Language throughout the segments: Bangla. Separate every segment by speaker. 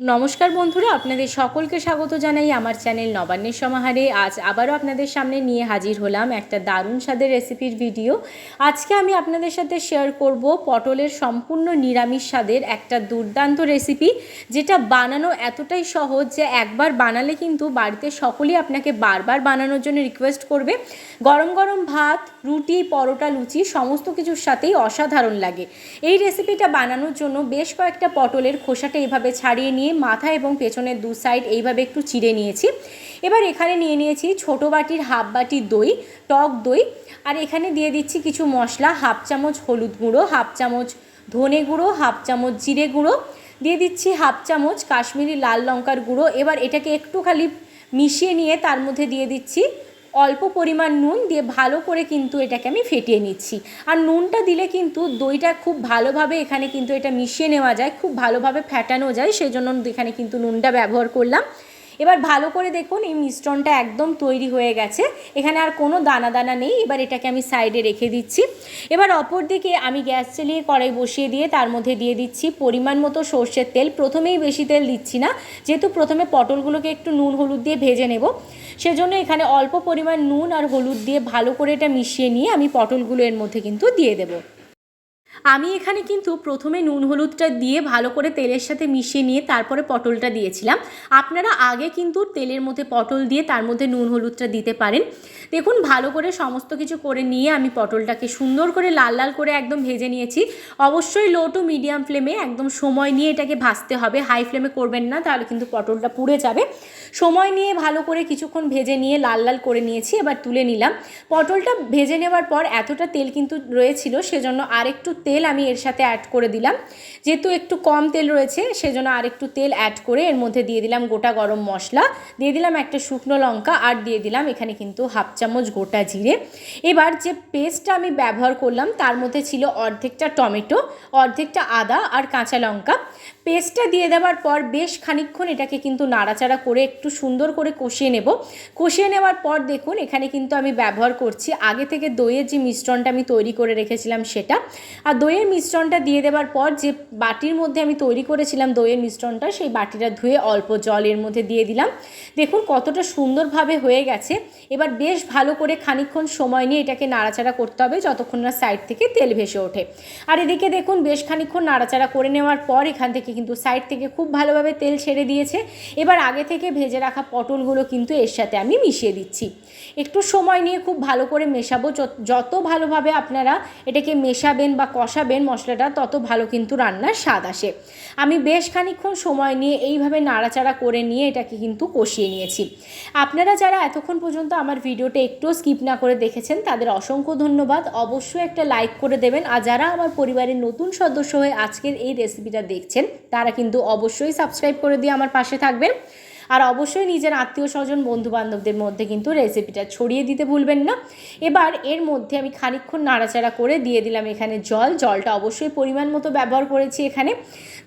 Speaker 1: নমস্কার বন্ধুরা, আপনাদের সকলকে স্বাগত জানাই আমার চ্যানেল নবান্নের সমাহারে। আজ আবারও আপনাদের সামনে নিয়ে হাজির হলাম একটা দারুণ স্বাদের রেসিপির ভিডিও। আজকে আমি আপনাদের সাথে শেয়ার করব পটলের সম্পূর্ণ নিরামিষ স্বাদের একটা দুর্দান্ত রেসিপি, যেটা বানানো এতটাই সহজ যে একবার বানালে কিন্তু বাড়িতে সকলেই আপনাকে বারবার বানানোর জন্য রিকোয়েস্ট করবে। গরম গরম ভাত, রুটি, পরোটা, লুচি সমস্ত কিছুর সাথেই অসাধারণ লাগে। এই রেসিপিটা বানানোর জন্য বেশ কয়েকটা পটলের খোসাটা এভাবে ছাড়িয়ে নিয়ে মাথা এবং পেছনের দু সাইড এইভাবে একটু চিড়ে নিয়েছি। এবার এখানে নিয়ে নিয়েছি ছোটো বাটির হাফ বাটি দই, টক দই, আর এখানে দিয়ে দিচ্ছি কিছু মশলা, হাফ চামচ হলুদ গুঁড়ো, হাফ চামচ ধনে গুঁড়ো, হাফ চামচ জিরে গুঁড়ো, দিয়ে দিচ্ছি হাফ চামচ কাশ্মীরি লাল লঙ্কার গুঁড়ো। এবার এটাকে একটু খালি মিশিয়ে নিয়ে তার মধ্যে দিয়ে দিচ্ছি অল্প পরিমাণ নুন, দিয়ে ভালো করে কিন্তু এটাকে আমি ফেটিয়ে নিচ্ছি। আর নুনটা দিলে কিন্তু দইটা খুব ভালোভাবে এখানে কিন্তু এটা মিশিয়ে নেওয়া যায়, খুব ভালোভাবে ফেটানো যায়, সেই জন্য এখানে কিন্তু নুনটা ব্যবহার করলাম। এবার ভালো করে দেখুন এই মিশ্রণটা একদম তৈরি হয়ে গেছে, এখানে আর কোনো দানা দানা নেই। এবার এটাকে আমি সাইডে রেখে দিচ্ছি। এবার অপর দিকে আমি গ্যাস চালিয়ে কড়াই বসিয়ে দিয়ে তার মধ্যে দিয়ে দিচ্ছি পরিমাণ মতো সর্ষের তেল। প্রথমেই বেশি তেল দিচ্ছি না, যেহেতু প্রথমে পটলগুলোকে একটু নুন হলুদ দিয়ে ভেজে নেব, সেজন্য এখানে অল্প পরিমাণ নুন আর হলুদ দিয়ে ভালো করে এটা মিশিয়ে নিয়ে আমি পটলগুলো এর মধ্যে কিন্তু দিয়ে দেবো। আমি এখানে কিন্তু প্রথমে নুন হলুদটা দিয়ে ভালো করে তেলের সাথে মিশিয়ে নিয়ে তারপরে পটলটা দিয়েছিলাম। আপনারা আগে কিন্তু তেলের মধ্যে পটল দিয়ে তার মধ্যে নুন হলুদটা দিতে পারেন। দেখুন ভালো করে সমস্ত কিছু করে নিয়ে আমি পটলটাকে সুন্দর করে লাল লাল করে একদম ভেজে নিয়েছি। অবশ্যই লো টু মিডিয়াম ফ্লেমে একদম সময় নিয়ে এটাকে ভাজতে হবে, হাই ফ্লেমে করবেন না, তাহলে কিন্তু পটলটা পুড়ে যাবে। সময় নিয়ে ভালো করে কিছুক্ষণ ভেজে নিয়ে লাল লাল করে নিয়েছি। এবার তুলে নিলাম। পটলটা ভেজে নেওয়ার পর এতটা তেল কিন্তু রয়েছিল, সেজন্য আরেকটু তেল আমি এর সাথে অ্যাড করে দিলাম। যেহেতু একটু কম তেল রয়েছে, সেজন্য আরেকটু তেল অ্যাড করে এর মধ্যে দিয়ে দিলাম গোটা গরম মশলা, দিয়ে দিলাম একটা শুকনো লঙ্কা, আর দিয়ে দিলাম এখানে কিন্তু হাফ চামচ গোটা জিরে। এবার যে পেস্টটা আমি ব্যবহার করলাম তার মধ্যে ছিল অর্ধেকটা টমেটো, অর্ধেকটা আদা আর কাঁচা লঙ্কা। পেস্টটা দিয়ে দেওয়ার পর বেশ খানিকক্ষণ এটাকে কিন্তু নাড়াচাড়া করে একটু সুন্দর করে কষিয়ে নেব। কষিয়ে নেওয়ার পর দেখুন এখানে কিন্তু আমি ব্যবহার করছি আগে থেকে দইয়ের যে মিশ্রণটা আমি তৈরি করে রেখেছিলাম সেটা। আর দইয়ের মিশ্রণটা দিয়ে দেওয়ার পর যে বাটির মধ্যে আমি তৈরি করেছিলাম দইয়ের মিশ্রণটা, সেই বাটিটা ধুয়ে অল্প জল এর মধ্যে দিয়ে দিলাম। দেখুন কতটা সুন্দরভাবে হয়ে গেছে। এবার বেশ ভালো করে খানিকক্ষণ সময় নিয়ে এটাকে নাড়াচাড়া করতে হবে যতক্ষণ না সাইড থেকে তেল ভেসে ওঠে। আর এদিকে দেখুন বেশ খানিকক্ষণ নাড়াচাড়া করে নেওয়ার পর এখান থেকে কিন্তু সাইড থেকে খুব ভালোভাবে তেল ছেড়ে দিয়েছে। এবার আগে থেকে ভেজে রাখা পটলগুলো কিন্তু এর সাথে আমি মিশিয়ে দিচ্ছি। একটু সময় নিয়ে খুব ভালো করে মেশাবো। যত ভালোভাবে আপনারা এটাকে মেশাবেন বা কষাবেন মশলাটা, তত ভালো কিন্তু রান্নার স্বাদ আসে। আমি বেশ খানিকক্ষণ সময় নিয়ে এইভাবে নাড়াচাড়া করে নিয়ে এটাকে কিন্তু কষিয়ে নিয়েছি। আপনারা যারা এতক্ষণ পর্যন্ত আমার ভিডিওটা একটু স্কিপ না করে দেখেছেন তাদের অসংখ্য ধন্যবাদ। অবশ্যই একটা লাইক করে দেবেন। আর যারা আমার পরিবারের নতুন সদস্য হয়ে আজকের এই রেসিপিটা দেখছেন তারা কিন্তু অবশ্যই সাবস্ক্রাইব করে দিয়ে আমার পাশে থাকবেন। আর অবশ্যই নিজের আত্মীয় স্বজন বন্ধু বান্ধবদের মধ্যে কিন্তু রেসিপিটা ছড়িয়ে দিতে ভুলবেন না। এবার এর মধ্যে আমি খানিকক্ষণ নাড়াচাড়া করে দিয়ে দিলাম এখানে জলটা অবশ্যই পরিমাণ মতো ব্যবহার করেছি এখানে।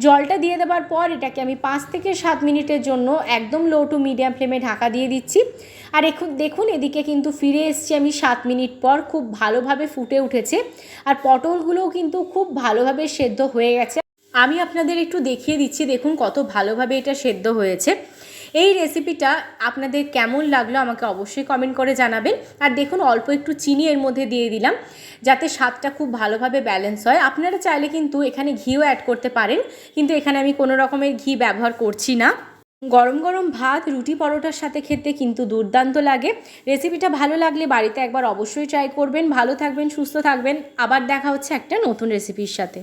Speaker 1: জলটা দিয়ে দেওয়ার পর এটাকে আমি 5 থেকে 7 মিনিটের জন্য একদম লো টু মিডিয়াম ফ্লেমে ঢাকা দিয়ে দিচ্ছি। আর এখন দেখুন এদিকে কিন্তু ফিরে এসেছি আমি 7 মিনিট পর। খুব ভালোভাবে ফুটে উঠেছে আর পটলগুলোও কিন্তু খুব ভালোভাবে সেদ্ধ হয়ে গেছে। আমি আপনাদের একটু দেখিয়ে দিচ্ছি, দেখুন কত ভালোভাবে এটা সেদ্ধ হয়েছে। এই রেসিপিটা আপনাদের কেমন লাগলো আমাকে অবশ্যই কমেন্ট করে জানাবেন। আর দেখুন অল্প একটু চিনি এর মধ্যে দিয়ে দিলাম যাতে স্বাদটা খুব ভালোভাবে ব্যালেন্স হয়। আপনারা চাইলে কিন্তু এখানে ঘিও অ্যাড করতে পারেন, কিন্তু এখানে আমি কোনো রকমের ঘি ব্যবহার করছি না। গরম গরম ভাত, রুটি, পরোটার সাথে খেতে কিন্তু দুর্দান্ত লাগে। রেসিপিটা ভালো লাগলে বাড়িতে একবার অবশ্যই ট্রাই করবেন। ভালো থাকবেন, সুস্থ থাকবেন। আবার দেখা হচ্ছে একটা নতুন রেসিপির সাথে।